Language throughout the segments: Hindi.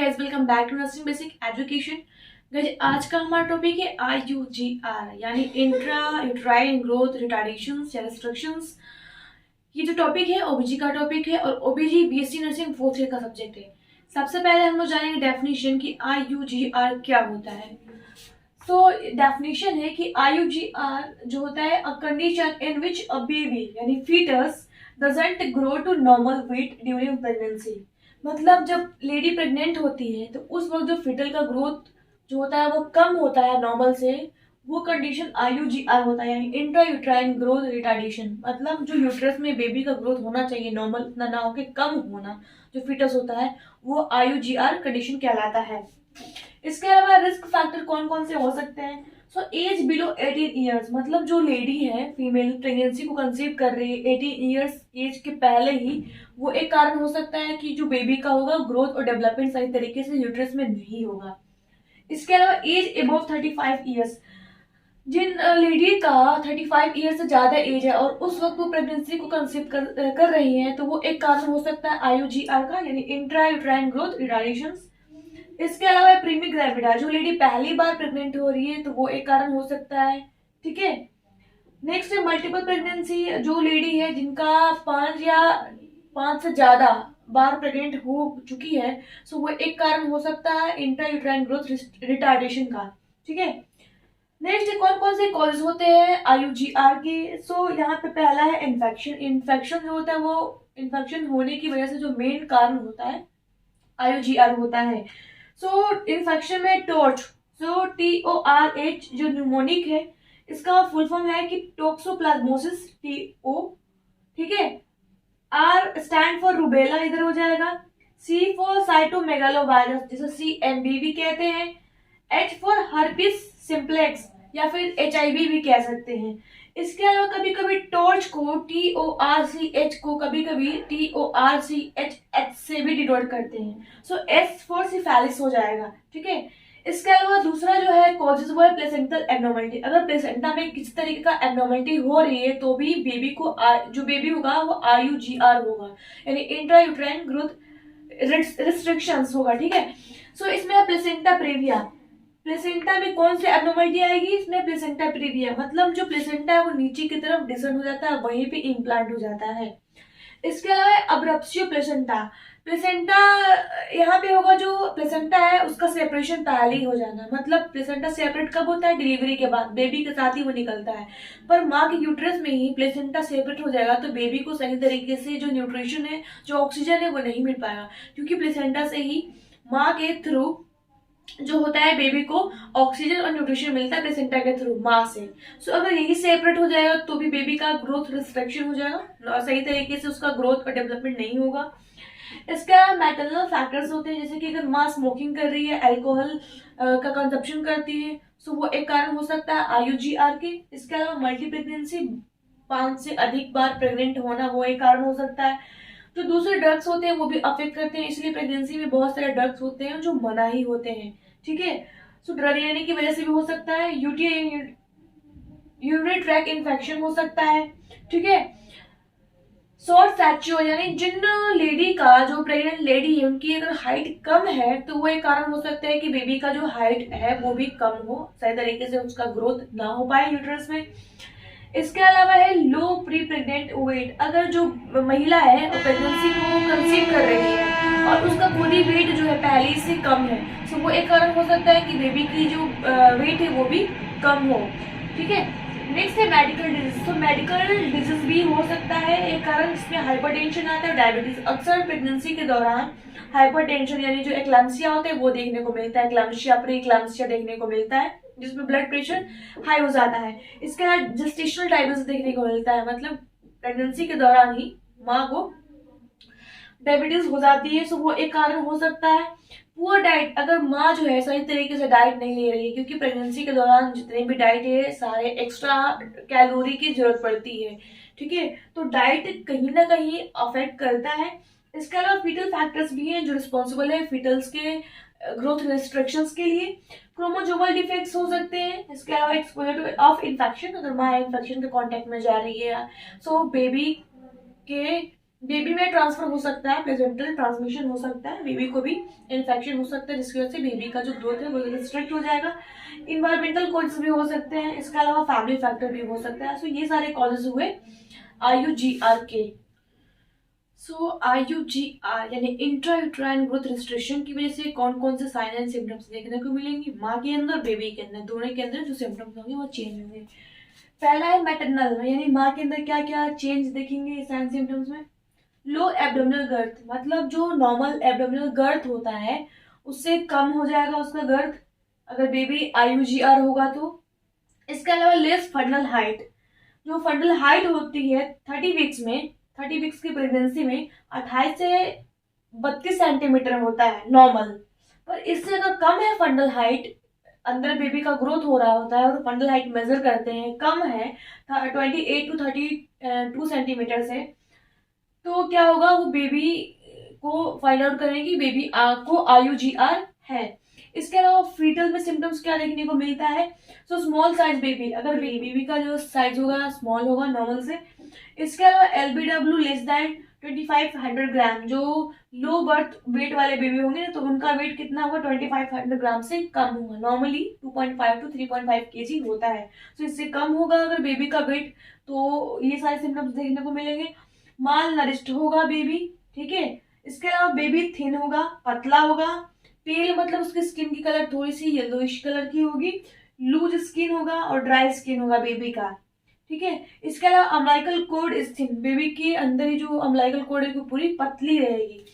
Guys, welcome back to nursing basic education. Guys, आज का हमारा टॉपिक है IUGR यानी इंट्रा यूट्राइन ग्रोथ रिटार्डेशंस या रिस्ट्रिक्शंस। ये जो टॉपिक है ओबीजी का टॉपिक है और ओबीजी बीएससी नर्सिंग फोर्थ ईयर का सब्जेक्ट है। सबसे पहले हम लोग जानेंगे डेफिनेशन कि IUGR क्या होता है। तो डेफिनेशन है कि IUGR जो होता है a condition in which a baby यानी foetus doesn't grow to normal weight during pregnancy. मतलब जब लेडी प्रेग्नेंट होती है तो उस वक्त जो फिटल का ग्रोथ जो होता है वो कम होता है नॉर्मल से, वो कंडीशन IUGR होता है यानी इंट्रा यूट्राइन ग्रोथ रिटार्डेशन। मतलब जो यूट्रस में बेबी का ग्रोथ होना चाहिए नॉर्मल उतना ना होके कम होना जो फिटस होता है वो IUGR कंडीशन कहलाता है। इसके अलावा रिस्क फैक्टर कौन कौन से हो सकते हैं। सो एज बिलो 18 ईयर्स, मतलब जो लेडी है फीमेल प्रेगनेंसी को कंसीव कर रही है 18 ईयर्स एज के पहले ही, वो एक कारण हो सकता है कि जो बेबी का होगा ग्रोथ और डेवलपमेंट सही तरीके से यूट्रस में नहीं होगा। इसके अलावा एज अबव 35 ईयर्स, जिन लेडी का 35 ईयर से ज्यादा एज है और उस वक्त वो प्रेगनेंसी को कंसीव कर रही है तो वो एक कारण हो सकता है IUGR का यानी इंट्रा यूट्राइन ग्रोथ रिटार्डेशन। इसके अलावा प्रीमी ग्रेविडा, जो लेडी पहली बार प्रेग्नेंट हो रही है तो वो एक कारण हो सकता है। ठीक है, नेक्स्ट है मल्टीपल प्रेगनेंसी, जो लेडी है जिनका 5 से ज्यादा बार प्रेग्नेंट हो चुकी है सो वो एक कारण हो सकता है इंट्रा यूट्राइन ग्रोथ रिटार्डेशन का। ठीक है, नेक्स्ट कौन कौन से कॉजेज होते हैं IUGR के। सो यहाँ पे पहला है इन्फेक्शन। इन्फेक्शन जो होता है वो इन्फेक्शन होने की वजह से जो मेन कारण होता है IUGR होता है। सो इन्फेक्शन में टॉर्च, सो TORH जो न्यूमोनिक है इसका फुल फॉर्म है कि टोक्सोप्लाज्मोसिस TO। ठीक है, R स्टैंड फॉर रूबेला इधर हो जाएगा, C फॉर साइटोमेगालोवायरस जिसे CMV कहते हैं, H फॉर हर्पिस सिंप्लेक्स या फिर HIV भी कह सकते हैं। इसके अलावा कभी कभी टॉर्च को TORCH को कभी कभी TORCH से भी डिनोट करते हैं। सो S फॉर सिफेलिस हो जाएगा। ठीक है, इसके अलावा दूसरा जो है कॉजेज वो है प्लेसेंटल एब्नॉर्मलिटी। अगर प्लेसेंटा में किसी तरीके का एब्नॉर्मलिटी हो रही है तो भी बेबी को जो बेबी होगा वो IUGR होगा यानी इंट्रा यूट्राइन ग्रोथ रिस्ट्रिक्शंस होगा। ठीक है, सो इसमें है प्लेसेंटा प्रेविया। प्लेसेंटा में कौन सी एब्नॉर्मलिटी आएगी, इसमें प्लेसेंटा प्रेविया, मतलब जो प्लेसेंटा है वो नीचे की तरफ डिसेंड हो जाता है, वहीं पे इम्प्लांट हो जाता है। इसके अलावा अब्रप्सियो प्लेसेंटा। प्लेसेंटा यहाँ पे होगा, जो प्लेसेंटा है उसका सेपरेशन पहले ही हो जाना, मतलब प्लेसेंटा सेपरेट कब होता है, डिलीवरी के बाद बेबी के साथ ही वो निकलता है। पर माँ के यूट्रस में ही प्लेसेंटा सेपरेट हो जाएगा तो बेबी को सही तरीके से जो न्यूट्रिशन है जो ऑक्सीजन है वो नहीं मिल पाएगा, क्योंकि प्लेसेंटा से ही माँ के थ्रू जो होता है बेबी को ऑक्सीजन और न्यूट्रिशन मिलता है प्लेसेंटा के थ्रू माँ से। सो अगर यही सेपरेट हो जाएगा तो भी बेबी का ग्रोथ रिस्ट्रिक्शन हो जाएगा, सही तरीके से उसका ग्रोथ और डेवलपमेंट नहीं होगा। इसका मैटरनल फैक्टर्स होते हैं, जैसे कि अगर माँ स्मोकिंग कर रही है, अल्कोहल का कंजप्शन करती है सो वो एक कारण हो सकता है IUGR के। इसके अलावा मल्टी प्रेगनेंसी, 5 से अधिक बार प्रेग्नेंट होना वो एक कारण हो सकता है। जो दूसरे ड्रग्स होते हैं वो भी अफेक्ट करते हैं, इसलिए प्रेगनेंसी में बहुत सारे ड्रग्स होते हैं जो मना ही होते हैं। ठीक है, सो ड्रग लेने की वजह से भी हो सकता है, यूटीआई यूरिनरी ट्रैक इन्फेक्शन हो सकता है। ठीक है, शॉर्ट फ्रैक्चर यानी जिन लेडी का जो प्रेग्नेंट लेडी है उनकी अगर हाइट कम है तो वो एक कारण हो सकता है कि बेबी का जो हाइट है वो भी कम हो, सही तरीके से उसका ग्रोथ ना हो पाए यूट्रस में। इसके अलावा है लो प्री प्रेग्नेंट वेट, अगर जो महिला है वो प्रेगनेंसी को कंसीव कर रही है और उसका बॉडी वेट जो है पहले से कम है तो वो एक कारण हो सकता है कि बेबी की जो वेट है वो भी कम हो। ठीक है, नेक्स्ट है मेडिकल डिजीज। तो मेडिकल डिजीज भी हो सकता है एक कारण, जिसमें हाइपरटेंशन आता है, डायबिटीज। अक्सर प्रेगनेंसी के दौरान हाइपरटेंशन यानी जो एक्लैम्सिया होता है वो देखने को मिलता है, एक्लैम्सिया प्री एक्लैम्सिया देखने को मिलता है जिसमें ब्लड प्रेशर हाई हो जाता है। इसके अलावा जेस्टेशनल डायबिटीज देखने को मिलता है, मतलब प्रेगनेंसी के दौरान ही माँ को डायबिटीज हो जाती है, सो वो एक कारण हो सकता है। पुअर डाइट, अगर माँ जो है सही तरीके से डाइट नहीं ले रही है, क्योंकि प्रेगनेंसी के दौरान जितने भी डाइट है सारे एक्स्ट्रा कैलोरी की जरूरत पड़ती है। ठीक है, तो डाइट कहीं ना कहीं अफेक्ट करता है। इसके अलावा फीटल फैक्टर्स भी हैं जो रिस्पॉन्सिबल है फीटल्स के ग्रोथ रिस्ट्रिक्शंस के लिए। क्रोमोसोमल डिफेक्ट्स हो सकते हैं। इसके अलावा एक्सपोजर टू ऑफ इन्फेक्शन, अगर माँ इन्फेक्शन के कांटेक्ट में जा रही है सो बेबी के बेबी में ट्रांसफर हो सकता है, प्लेसेंटल ट्रांसमिशन हो सकता है, बेबी को भी इन्फेक्शन हो सकता है जिसकी वजह से बेबी का जो ग्रोथ है वो रिस्ट्रिक्ट हो जाएगा। इन्वायरमेंटल कॉजेज भी हो सकते हैं, इसके अलावा फैमिली फैक्टर भी हो सकता है। सो ये सारे कॉजेज हुए IUGR के। सो IUGR यानी इंट्रा यूट्राइन ग्रोथ रिस्ट्रिक्शन की वजह से कौन कौन से साइन एंड सिम्टम्स देखने को मिलेंगे, माँ के अंदर बेबी के अंदर, दोनों के अंदर जो सिम्टम्स होंगे वो चेंज होंगे। पहला है मैटरनल में, यानी माँ के अंदर क्या क्या चेंज देखेंगे साइन सिम्टम्स में। लो एब्डोमिनल गर्थ, मतलब जो नॉर्मल एब्डोमिनल गर्थ होता है उससे कम हो जाएगा उसका गर्थ अगर बेबी IUGR होगा तो। इसके अलावा लेस फंडल हाइट, जो फंडल हाइट होती है 30 वीक्स में, 30 वीक्स की प्रेगनेंसी में 28 से 32 सेंटीमीटर होता है नॉर्मल, पर इससे अगर कम है फंडल हाइट, अंदर बेबी का ग्रोथ हो रहा होता है और फंडल हाइट मेजर करते हैं कम है 28 टू 32 सेंटीमीटर से, तो क्या होगा, वो बेबी को फाइंड आउट करें कि बेबी को IUGR है। इसके अलावा फीटल में सिम्टम्स क्या देखने को मिलता है। सो स्मॉल साइज बेबी, अगर बेबी का जो साइज होगा स्मॉल होगा नॉर्मल से। इसके अलावा LBW लेस देन 2500 ग्राम, जो लो बर्थ वेट वाले बेबी होंगे तो उनका वेट कितना होगा 2500 ग्राम से कम होगा, नॉर्मली 2.5 टू 3.5 केजी होता है। तो इससे कम होगा अगर बेबी का वेट, तो ये सारे सिम्टम्स देखने को मिलेंगे। माल नरिश्ड होगा बेबी, ठीक है। इसके अलावा बेबी थिन होगा, पतला होगा, पेल मतलब उसकी स्किन की कलर थोड़ी सी येलोइश कलर की होगी, लूज स्किन होगा और ड्राई स्किन होगा बेबी का, ठीक है। इसके अलावा umbilical code is thin, baby के अंदर ही जो अम्लाइकल कोड है वो पूरी पतली रहेगी।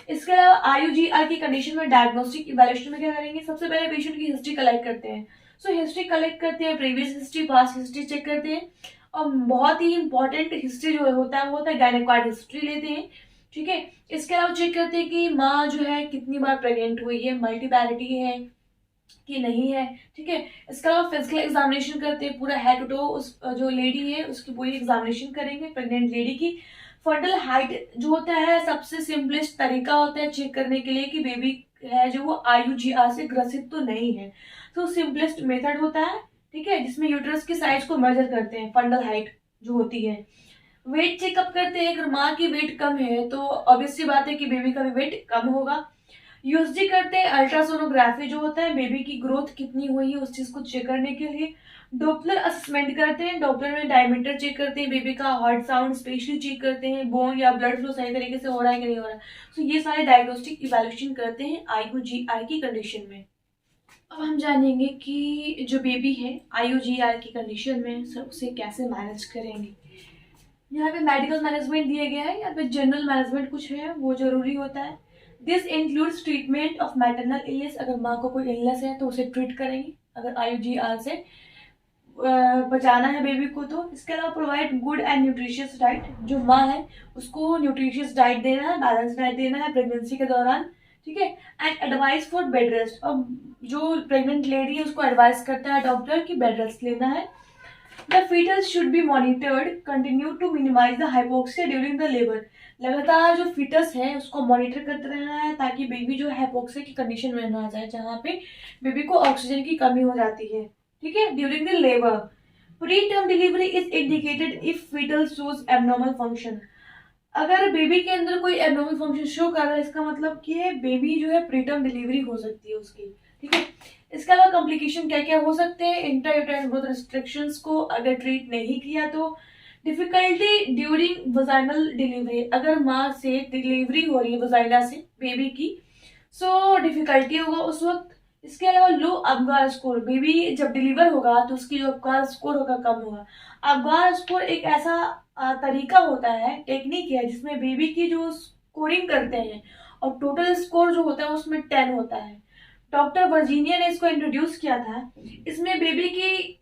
इसके अलावा IUGR की कंडीशन में डायग्नोस्टिक इवैल्यूएशन में क्या करेंगे, सबसे पहले पेशेंट की हिस्ट्री कलेक्ट करते हैं। सो हिस्ट्री कलेक्ट करते हैं, previous history past history check करते हैं, और बहुत ही इंपॉर्टेंट हिस्ट्री जो होता है वो होता है गायनेकॉइड हिस्ट्री लेते हैं, ठीक है। इसके अलावा चेक करते हैं कि माँ जो है कितनी बार प्रेग्नेंट हुई है, मल्टीपैरिटी है कि नहीं है, ठीक है। इसके अलावा फिजिकल एग्जामिनेशन करते हैं, पूरा हेड टू टो उस जो लेडी है उसकी पूरी एग्जामिनेशन करेंगे प्रेग्नेंट लेडी की। फंडल हाइट जो होता है सबसे सिंपलेस्ट तरीका होता है चेक करने के लिए कि बेबी है जो वो IUGR से ग्रसित तो नहीं है, तो सिंपलेस्ट मेथड होता है, ठीक है, जिसमें यूट्रस की साइज को मेजर करते हैं, फंडल हाइट जो होती है। वेट चेकअप करते हैं, अगर माँ की वेट कम है तो ऑब्वियसली बात है कि बेबी का भी वेट कम होगा। USG करते हैं, अल्ट्रासोनोग्राफी जो होता है बेबी की ग्रोथ कितनी हुई है उस चीज को चेक करने के लिए। डॉपलर असेसमेंट करते हैं, डॉपलर में डायमीटर चेक करते हैं, बेबी का हार्ट साउंड स्पेशली चेक करते हैं, बोन या ब्लड फ्लो सही तरीके से हो रहा है कि नहीं हो रहा है। तो ये सारे डायग्नोस्टिक इवैल्यूएशन करते हैं IUGR की कंडीशन में। अब हम जानेंगे कि जो बेबी है IUGR की कंडीशन में उसे कैसे मैनेज करेंगे। यहाँ पे मेडिकल मैनेजमेंट दिया गया है, यहाँ पे जनरल मैनेजमेंट कुछ है वो जरूरी होता है। This includes treatment of maternal illness, अगर माँ को कोई इलनेस है तो उसे ट्रीट करेंगे अगर IUGR से बचाना है बेबी को तो। इसके अलावा provide good and nutritious diet, जो माँ है उसको न्यूट्रिशियस डाइट देना है, बैलेंस डाइट देना है प्रेगनेंसी के दौरान, ठीक है। And advice for bed rest, अब जो प्रेग्नेंट लेडी है उसको एडवाइस करता है डॉक्टर कि बेड रेस्ट लेना है। The fetus should be monitored, continue to minimize the hypoxia during the labor, लगातार जो फीटस है उसको मॉनिटर करते रहना है ताकि बेबी जो हाइपोक्सिया की कंडीशन में ना आ जाए, जहाँ पे बेबी को ऑक्सीजन की कमी हो जाती है, ठीक है, during the labour. Preterm delivery is indicated if fetal shows abnormal function, अगर बेबी के अंदर कोई एबनॉर्मल फंक्शन शो कर रहा है इसका मतलब कि बेबी जो है प्री टर्म डिलीवरी हो सकती है उसकी, ठीक है। इसके अलावा कॉम्प्लिकेशन क्या क्या हो सकते हैं, इंट्रा-यूटेराइन ग्रोथ रिस्ट्रिक्शंस को अगर ट्रीट नहीं किया तो। डिफिकल्टी ड्यूरिंग वजाइनल डिलीवरी, अगर माँ से डिलीवरी हो रही है वजाइना से बेबी की, सो डिफिकल्टी होगा उस वक्त। इसके अलावा लो अबगार स्कोर, बेबी जब डिलीवर होगा तो उसकी जो अबगार स्कोर होगा कम होगा। अबगार स्कोर एक ऐसा तरीका होता है, टेक्निक है, जिसमें बेबी की जो स्कोरिंग करते हैं और टोटल स्कोर जो होता है उसमें 10 होता है। डॉक्टर वर्जीनिया ने इसको इंट्रोड्यूस किया था। इसमें बेबी की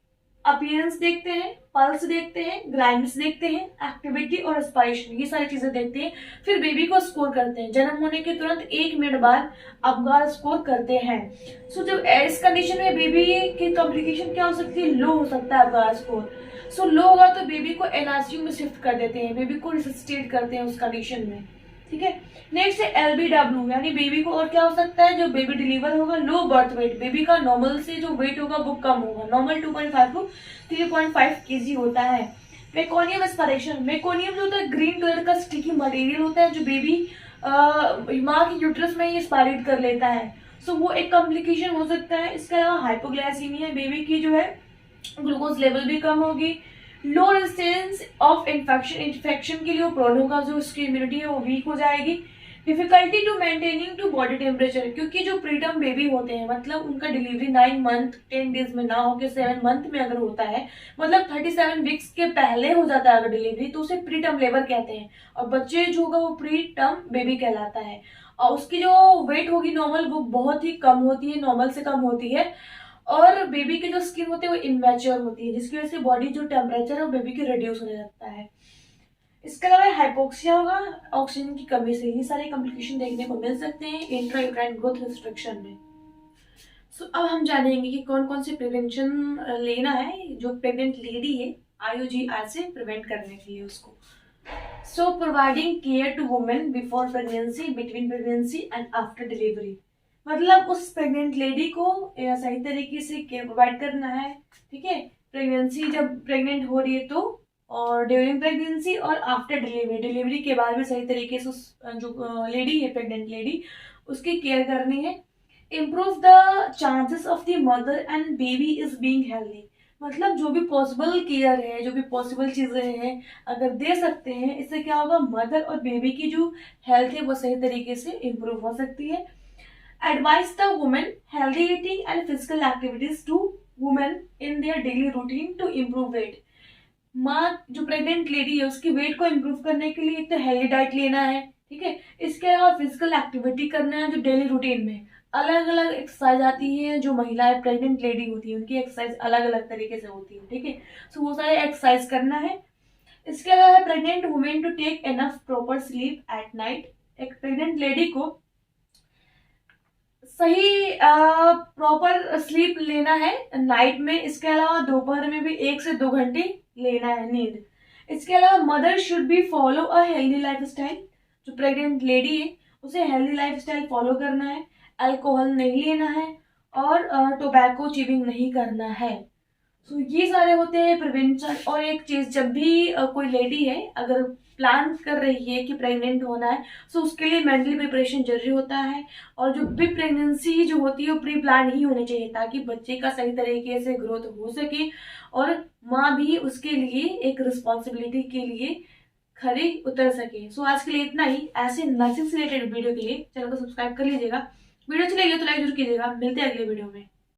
अपीयरेंस देखते हैं, पल्स देखते हैं, ग्राइम्स देखते हैं, एक्टिविटी और एस्पायरेशन, ये सारी चीजें देखते हैं, फिर बेबी को स्कोर करते हैं। जन्म होने के तुरंत 1 मिनट बाद अबगार स्कोर करते हैं। सो जब इस कंडीशन में बेबी की कॉम्प्लिकेशन क्या हो सकती है, लो हो सकता है अबगार स्कोर। सो लो होगा तो बेबी को NICU में शिफ्ट कर देते हैं, बेबी को रिससिटेट करते हैं उस कंडीशन में, ठीक है। नेक्स्ट है LBW, यानी बेबी को और क्या हो सकता है, जो बेबी डिलीवर होगा लो बर्थ वेट, बेबी का नॉर्मल से जो वेट होगा वो कम होगा, नॉर्मल 2.5 टू 3.5 kg होता है। मेकोनियम एस्पिरेशन, मेकोनियम जो होता है ग्रीन कलर का स्टिकी मटेरियल होता है जो बेबी माँ की यूट्रस में ही एस्पायरेट कर लेता है। सो वो एक कॉम्प्लिकेशन हो सकता है। इसके अलावा हाइपोग्लाइसीमिया, बेबी की जो है ग्लूकोज लेवल भी कम होगी। लो रेजिस्टेंस ऑफ इन्फेक्शन के लिए वो प्रोन होगा, जो उसकी इम्यूनिटी है वो वीक हो जाएगी। Difficulty to maintaining to body temperature, क्योंकि जो प्रीटर्म बेबी होते हैं मतलब उनका डिलीवरी 9 मंथ 10 डेज में ना होकर 7 मंथ में अगर होता है, मतलब 37 वीक्स के पहले हो जाता है अगर डिलीवरी, तो उसे प्रीटर्म लेबर कहते हैं। और बच्चे जो होगा वो प्रीटर्म बेबी कहलाता है। और उसकी जो वेट होगी नॉर्मल, वो बहुत ही कम होती है, नॉर्मल से कम होती है। और बेबी की जो स्किन होती है वो इमेच्योर होती है, जिसकी वजह से बॉडी जो टेम्परेचर है वो बेबी की रिड्यूस होने लगता है। इसके अलावा हाइपोक्सिया होगा, ऑक्सीजन की कमी से ये सारे कॉम्प्लिकेशन देखने को मिल सकते हैं इंट्रा यूट्राइन ग्रोथ रिस्ट्रिक्शन में। सो अब हम जानेंगे कि कौन कौन से प्रिवेंशन लेना है जो प्रेग्नेंट लेडी है IUGR से प्रिवेंट करने के लिए उसको। So providing care to women before pregnancy, between pregnancy and after delivery, मतलब उस प्रेग्नेंट लेडी को सही तरीके से केयर प्रोवाइड करना है। ठीक है, प्रेगनेंसी जब प्रेग्नेंट हो रही है तो, और ड्यूरिंग प्रेगनेंसी और आफ्टर डिलीवरी, डिलीवरी के बाद भी सही तरीके से उस जो लेडी है प्रेग्नेंट लेडी उसकी केयर करनी है। Improve the chances of the mother and baby is being healthy, मतलब जो भी पॉसिबल केयर है, जो भी पॉसिबल चीजें हैं अगर दे सकते हैं, इससे क्या होगा मदर और बेबी की जो हेल्थ है वो सही तरीके से इम्प्रूव हो सकती है। Advise the women healthy eating and physical activities to women in their daily routine to improve weight, माँ जो प्रेग्नेंट लेडी है उसकी वेट को इम्प्रूव करने के लिए एक तो हेल्दी डाइट लेना है। ठीक है, इसके अलावा फिजिकल एक्टिविटी करना है, जो डेली रूटीन में अलग अलग एक्सरसाइज आती है, जो महिलाएं प्रेग्नेंट लेडी होती है उनकी एक्सरसाइज अलग अलग तरीके से होती है। ठीक है, सो वो सारे एक्सरसाइज करना है। इसके अलावा pregnant women to take enough proper sleep at night, एक प्रेग्नेंट लेडी को सही प्रॉपर स्लीप लेना है नाइट में। इसके अलावा दोपहर में भी 1 से 2 घंटे लेना है नींद। इसके अलावा mother should be follow a healthy life style, जो प्रेग्नेंट लेडी है उसे हेल्दी लाइफ स्टाइल फॉलो करना है, अल्कोहल नहीं लेना है और टोबैको च्यूइंग नहीं करना है। सो ये सारे होते हैं प्रिवेंशन। और एक चीज, जब भी कोई लेडी है अगर प्लान कर रही है कि प्रेग्नेंट होना है, सो उसके लिए मेंटली प्रिपरेशन जरूरी होता है। और जो भी प्रेगनेंसी जो होती है वो प्री प्लान ही होनी चाहिए, ताकि बच्चे का सही तरीके से ग्रोथ हो सके और माँ भी उसके लिए एक रिस्पॉन्सिबिलिटी के लिए खरी उतर सके। सो आज के लिए इतना ही। ऐसे नर्सिंग से रिलेटेड वीडियो के लिए चैनल को सब्सक्राइब कर लीजिएगा। वीडियो अच्छी लगी तो लाइक जरूर कीजिएगा। मिलते हैं अगले वीडियो में।